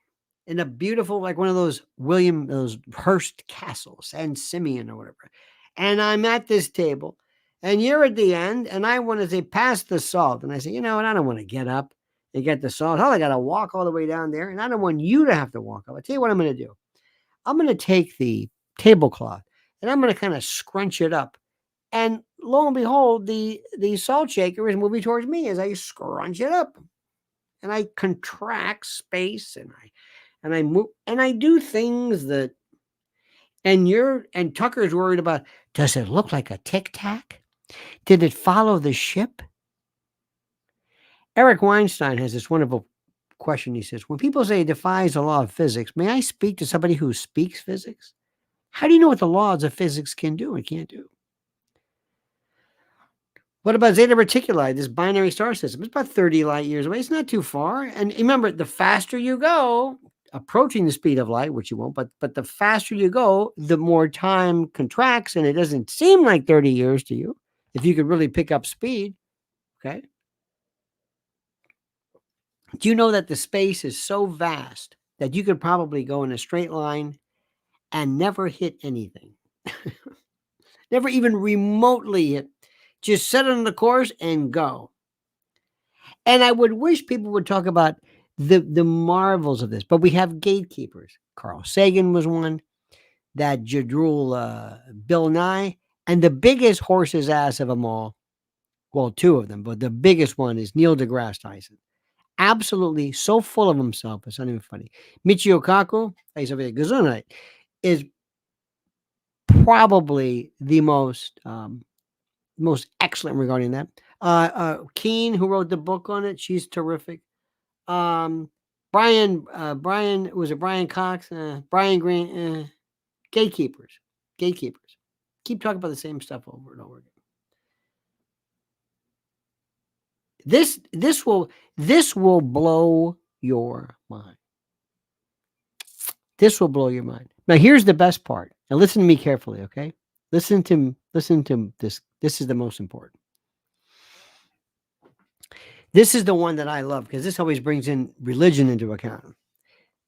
in a beautiful, like one of those those Hearst castles, San Simeon or whatever. And I'm at this table, and you're at the end, and I want to say, pass the salt. And I say, and I don't want to get up and get the salt. Hell, I got to walk all the way down there, and I don't want you to have to walk up. I tell you what I'm going to do. I'm going to take the tablecloth, and I'm going to kind of scrunch it up. And lo and behold, the salt shaker is moving towards me as I scrunch it up. And I contract space, and I move, and I do things that, and Tucker's worried about, does it look like a tic tac? Did it follow the ship? Eric Weinstein has this wonderful question. He says, when people say it defies the law of physics, may I speak to somebody who speaks physics? How do you know what the laws of physics can do and can't do? What about Zeta Reticuli, this binary star system? It's about 30 light years away. It's not too far. And remember, the faster you go, approaching the speed of light, which you won't, but the faster you go, the more time contracts, and it doesn't seem like 30 years to you if you could really pick up speed. Okay. Do you know that the space is so vast that you could probably go in a straight line and never hit anything? Never even remotely hit. Just set on the course and go. And I would wish people would talk about the marvels of this, but we have gatekeepers. Carl Sagan was one, that Jadrul Bill Nye, and the biggest horse's ass of them all, well, two of them, but the biggest one is Neil deGrasse Tyson. Absolutely so full of himself, it's not even funny. Michio Kaku, is probably the most excellent regarding that. Keene, who wrote the book on it, she's terrific. Brian, was it Brian Cox? Brian Green, gatekeepers. Keep talking about the same stuff over and over again. This will blow your mind. This will blow your mind. Now, here's the best part. Now, listen to me carefully, okay? Listen to this. This is the most important. This is the one that I love because this always brings in religion into account.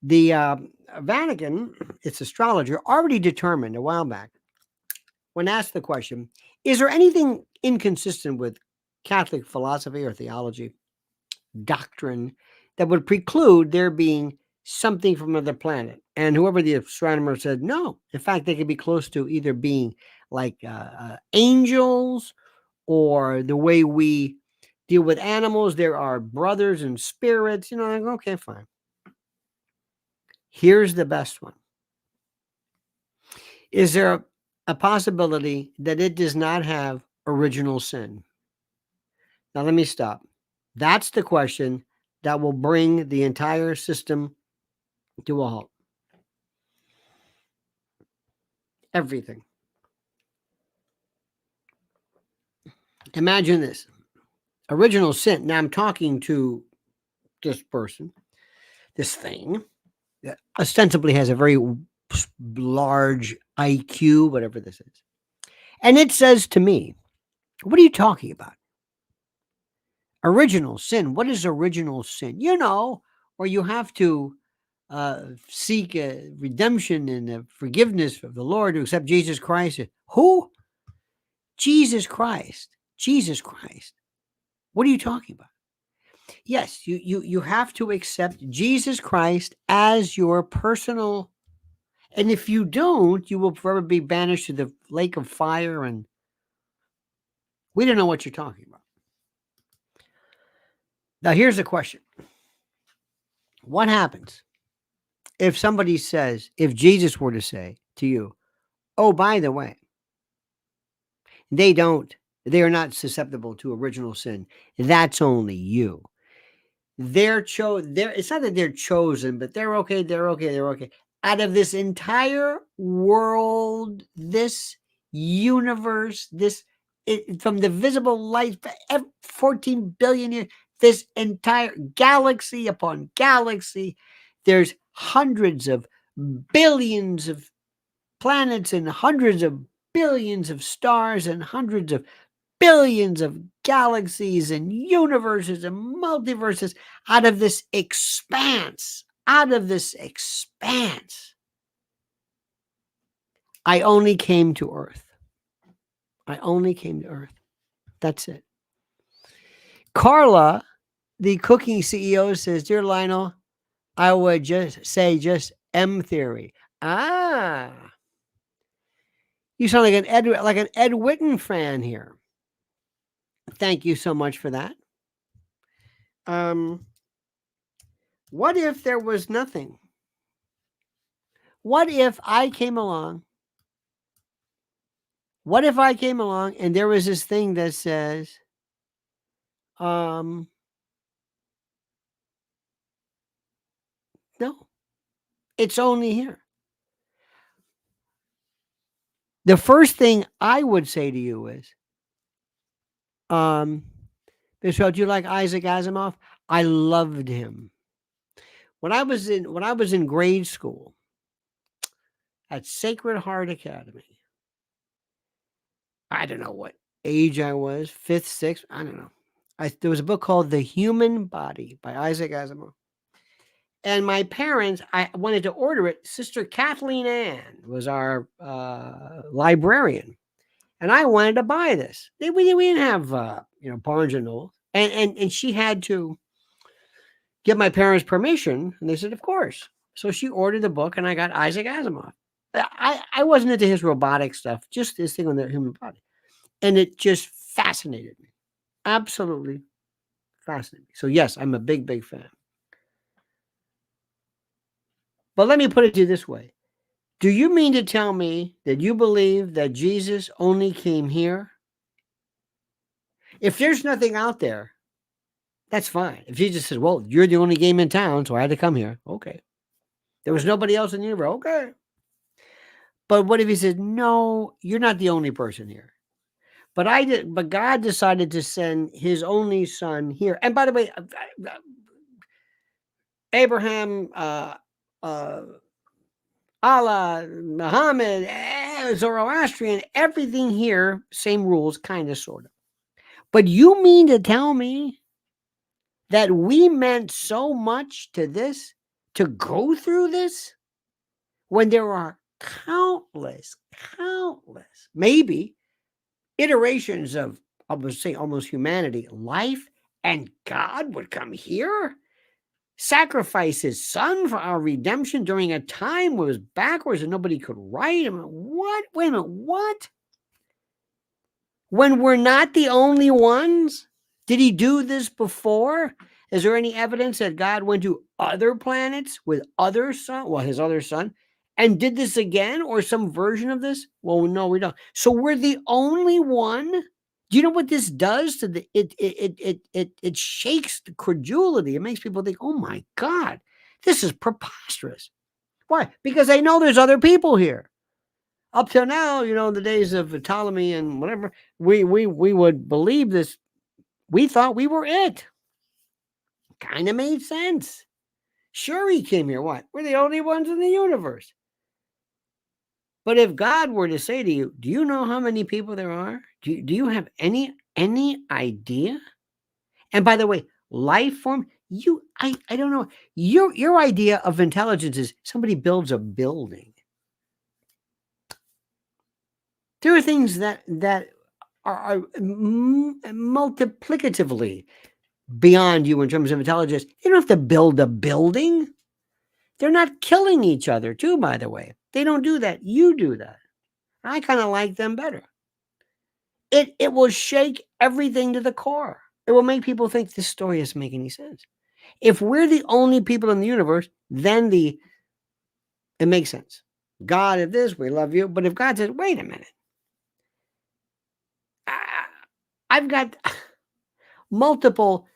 The Vatican, its astrologer, already determined a while back, when asked the question, is there anything inconsistent with Catholic philosophy or theology, doctrine, that would preclude there being something from another planet? And whoever the astronomer said, no. In fact, they could be close to either being like angels, or the way we deal with animals. There are brothers and spirits. Like, okay, fine. Here's the best one. Is there a possibility that it does not have original sin? Now, let me stop. That's the question that will bring the entire system to a halt. Everything. Imagine this. Original sin. Now, I'm talking to this person, this thing, that ostensibly has a very large IQ, whatever this is. And it says to me, what are you talking about? Original sin. What is original sin? Where you have to seek redemption and forgiveness of the Lord to accept Jesus Christ. Who? Jesus Christ. Jesus Christ. What are you talking about? Yes, you have to accept Jesus Christ as your personal. And if you don't, you will forever be banished to the lake of fire. And we don't know what you're talking about. Now, here's the question. What happens if somebody says, if Jesus were to say to you, oh, by the way, they are not susceptible to original sin. That's only you. It's not that they're chosen, but they're okay. Out of this entire world, this universe, from the visible light, 14 billion years, this entire galaxy upon galaxy, there's hundreds of billions of planets and hundreds of billions of stars and hundreds of billions of galaxies and universes and multiverses. Out of this expanse, I only came to Earth. That's it. Carla, the cooking CEO, says, dear Lionel, I would just say M theory. You sound like an Ed Whitten fan here. Thank you so much for that. What if there was nothing? What if I came along? And there was this thing that says, no, it's only here. The first thing I would say to you is, Michelle, do you like Isaac Asimov? I loved him. When I was in grade school at Sacred Heart Academy, I don't know what age I was, 5th, 6th, I don't know. There was a book called The Human Body by Isaac Asimov. And my parents, I wanted to order it. Sister Kathleen Ann was our librarian. And I wanted to buy this. We didn't have, Barnes and Noble. And she had to get my parents' permission. And they said, of course. So she ordered the book and I got Isaac Asimov. I wasn't into his robotic stuff, just this thing on the human body. And it just fascinated me. Absolutely fascinating. So yes, I'm a big, big fan. But let me put it to you this way. Do you mean to tell me that you believe that Jesus only came here? If there's nothing out there, that's fine. If he just says, well, you're the only game in town, so I had to come here. Okay. There was nobody else in the universe. Okay. But what if he says, no, you're not the only person here? But God decided to send his only son here. And by the way, Abraham, Allah, Muhammad, Zoroastrian, everything here, same rules, kind of, sort of. But you mean to tell me that we meant so much to this, to go through this, when there are countless, maybe iterations of, I would say, almost humanity, life, and God would come here, sacrifice his son for our redemption during a time where it was backwards and nobody could write. I mean, what? Wait a minute, what? When we're not the only ones? Did he do this before? Is there any evidence that God went to other planets with other son, well, his other son, and did this again, or some version of this? Well, no, we don't. So we're the only one. Do you know what this does to the it shakes the credulity. It makes people think, oh my God, this is preposterous. Why? Because they know there's other people here. Up till now, the days of Ptolemy and whatever, we would believe this. We thought we were it. Kind of made sense. Sure, he came here. What? We're the only ones in the universe. But if God were to say to you, do you know how many people there are? Do you have any idea? And by the way, life form, I don't know. Your idea of intelligence is somebody builds a building. There are things that are multiplicatively beyond you in terms of intelligence. You don't have to build a building. They're not killing each other, too, by the way. They don't do that. You do that. I kind of like them better. It will shake everything to the core. It will make people think this story doesn't make any sense. If we're the only people in the universe, then it makes sense. God, if this, we love you. But if God says, wait a minute, I've got multiple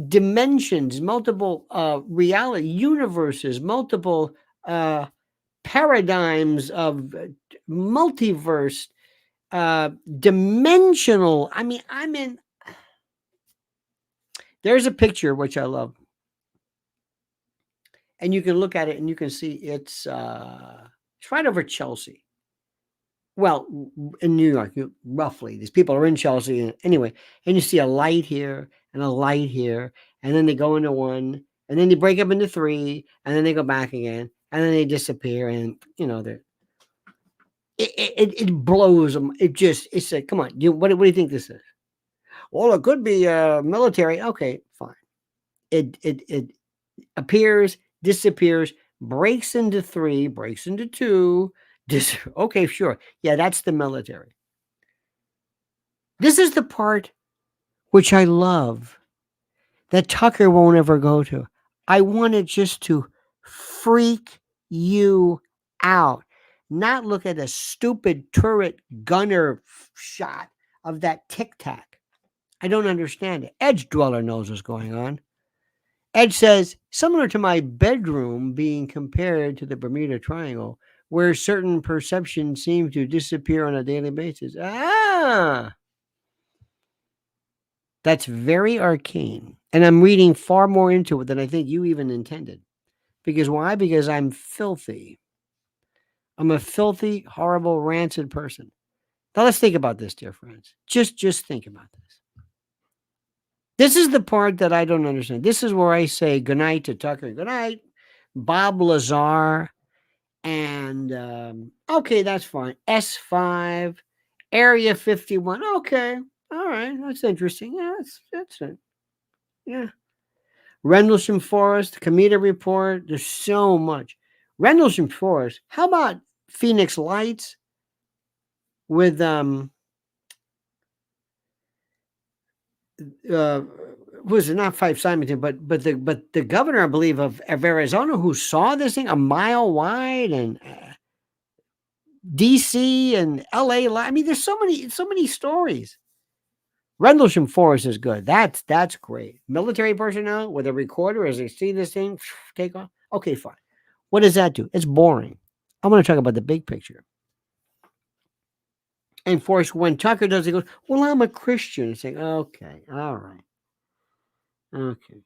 dimensions, multiple reality universes, multiple paradigms of multiverse, dimensional. I mean, there's a picture which I love, and you can look at it and you can see it's right over Chelsea. Well, in New York, roughly, these people are in Chelsea. Anyway, and you see a light here and a light here, and then they go into one, and then they break up into three, and then they go back again, and then they disappear, and it blows them. It's like, come on, what do you think this is? Well, it could be military. Okay, fine. It appears, disappears, breaks into three, breaks into two. Okay, sure. Yeah, that's the military. This is the part which I love that Tucker won't ever go to. I want it just to freak you out. Not look at a stupid turret gunner shot of that Tic Tac. I don't understand it. Edge Dweller knows what's going on. Edge says, similar to my bedroom being compared to the Bermuda Triangle, where certain perceptions seem to disappear on a daily basis. That's very arcane. And I'm reading far more into it than I think you even intended. Because why? Because I'm filthy. I'm a filthy, horrible, rancid person. Now let's think about this, dear friends. Just think about this. This is the part that I don't understand. This is where I say goodnight to Tucker. Good night, Bob Lazar. And okay, that's fine. S5, Area 51. Okay, all right, that's interesting. Yeah, that's it. Yeah, Rendlesham Forest, Cometa Report. There's so much. Rendlesham Forest. How about Phoenix Lights with was it not Fife Simonton, but the governor, I believe, of Arizona, who saw this thing a mile wide, and DC and LA. I mean, there's so many stories. Rendlesham Forest is good. That's great. Military personnel with a recorder as they see this thing take off. Okay, fine. What does that do? It's boring. I want to talk about the big picture. And of course, when Tucker does, he goes, "Well, I'm a Christian." It's like, okay, all right, okay.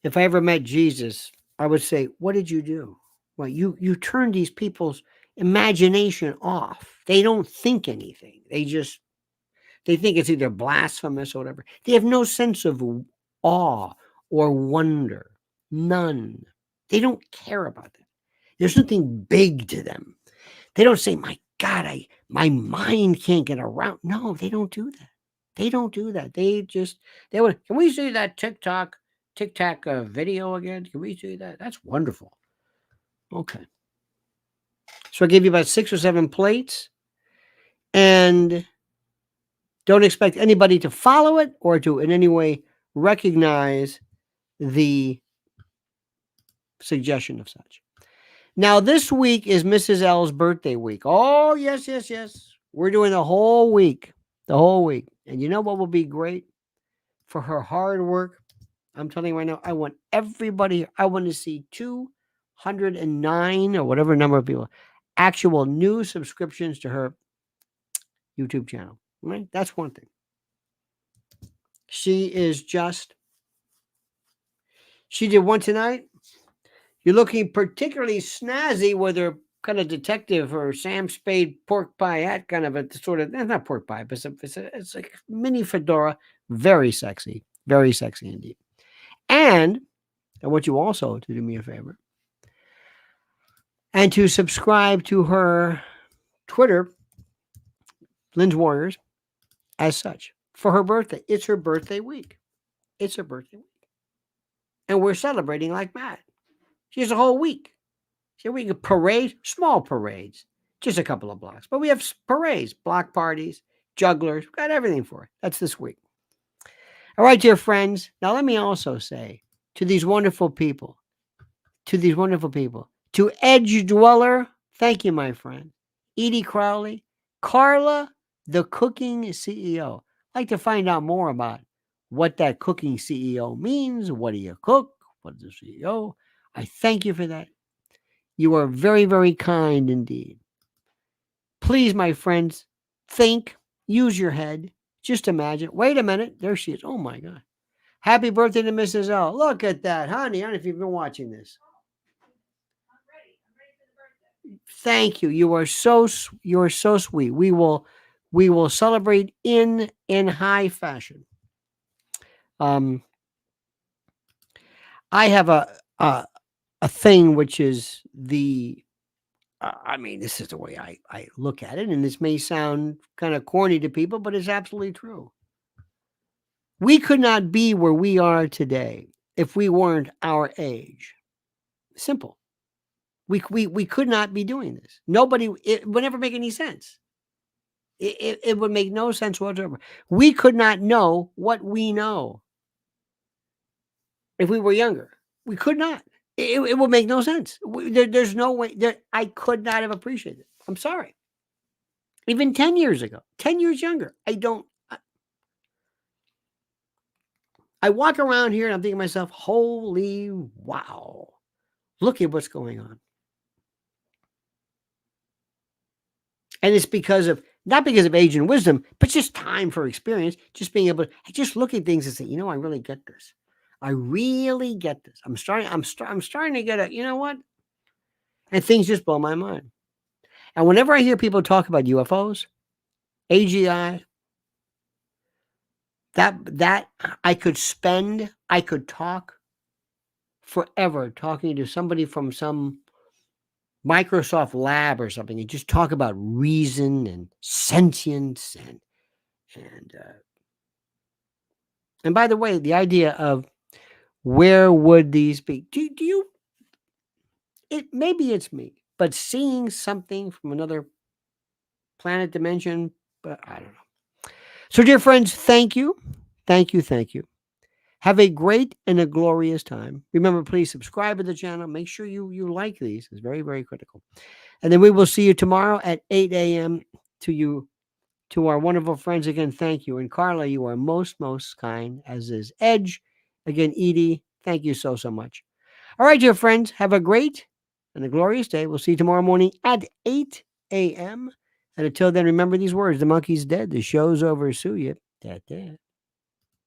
If I ever met Jesus, I would say, "What did you do? Well, you turned these people's imagination off. They don't think anything. They think it's either blasphemous or whatever. They have no sense of awe or wonder. None. They don't care about that. There's nothing big to them. They don't say, "My God, my mind can't get around." No, they don't do that. They don't do that. They would. Can we see that TikTok video again? Can we see that? That's wonderful. Okay. So I gave you about 6 or 7 plates, and don't expect anybody to follow it or to in any way recognize the suggestion of such. Now, this week is Mrs. L's birthday week. Oh, yes, yes, yes. We're doing the whole week. The whole week. And you know what will be great for her hard work? I'm telling you right now, I want everybody, I want to see 209 or whatever number of people, actual new subscriptions to her YouTube channel. Right? That's one thing. She did one tonight. You're looking particularly snazzy with her kind of detective or Sam Spade pork pie hat, kind of a sort of, not pork pie, but it's like mini fedora. Very sexy indeed. And I want you also to do me a favor and to subscribe to her Twitter, Lynn's Warriors, as such for her birthday. It's her birthday week. It's her birthday week. And we're celebrating like mad. She has a whole week. So we can parade, small parades, just a couple of blocks. But we have parades, block parties, jugglers. We've got everything for it. That's this week. All right, dear friends. Now let me also say to these wonderful people, to Edge Dweller, thank you, my friend. Edie Crowley, Carla, the cooking CEO. I'd like to find out more about what that cooking CEO means. What do you cook? What is the CEO? I thank you for that. You are very, very kind indeed. Please, my friends, think, use your head. Just imagine. Wait a minute. There she is. Oh, my God. Happy birthday to Mrs. L. Look at that, honey. I don't know if you've been watching this. I'm ready for the birthday. Thank you. You are so sweet. We will celebrate in high fashion. I have a thing which is I mean, this is the way I look at it, and this may sound kind of corny to people, but it's absolutely true. We could not be where we are today if we weren't our age. Simple. We could not be doing this. It would never make any sense. It would make no sense whatsoever. We could not know what we know if we were younger. We could not. It would make no sense. There's no way that I could not have appreciated it. I'm sorry. Even 10 years ago, 10 years younger, I walk around here and I'm thinking to myself, holy wow, look at what's going on. And it's not because of age and wisdom, but just time for experience, just being able to just look at things and say, I really get this. I really get this. I'm starting to get it. You know what? And things just blow my mind. And whenever I hear people talk about UFOs, AGI, that I could talk forever talking to somebody from some Microsoft lab or something and just talk about reason and sentience and by the way, the idea of where would these be? Do you? Maybe it's me, but seeing something from another planet dimension, but I don't know. So, dear friends, thank you. Have a great and a glorious time. Remember, please subscribe to the channel. Make sure you like these. It's very, very critical. And then we will see you tomorrow at 8 a.m. To our wonderful friends again, thank you. And Carla, you are most kind, as is Edge. Again, Edie, thank you so much. All right, dear friends, have a great and a glorious day. We'll see you tomorrow morning at 8 a.m. And until then, remember these words: the monkey's dead, the show's over. Sue you.